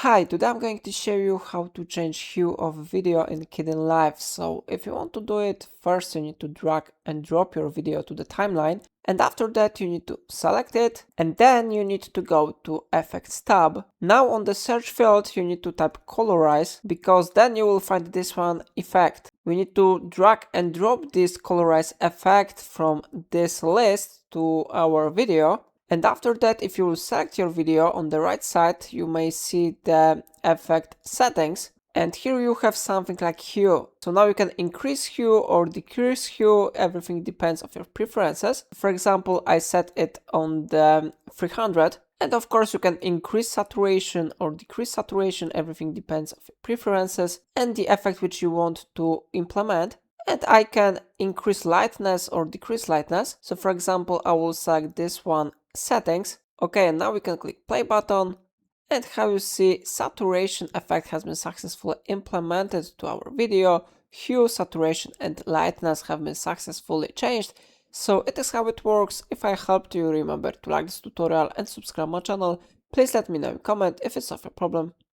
Hi, today I'm going to show you how to change hue of a video in Kdenlive. So if you want to do it, first you need to drag and drop your video to the timeline, and after that you need to select it, and then you need to go to Effects tab. Now on the search field you need to type colorize, because then you will find this one effect. We need to drag and drop this colorize effect from this list to our video. And after that, if you will select your video, on the right side, you may see the effect settings. And here you have something like hue. So now you can increase hue or decrease hue. Everything depends on your preferences. For example, I set it on the 300. And of course, you can increase saturation or decrease saturation. Everything depends on your preferences and the effect which you want to implement. And I can increase lightness or decrease lightness. So for example, I will select this one, settings. Okay, and now we can click play button, and how you see, saturation effect has been successfully implemented to our video. Hue, saturation and lightness have been successfully changed. So it is how it works. If I helped you, remember to like this tutorial and subscribe my channel. Please let me know in comment if it's of a problem.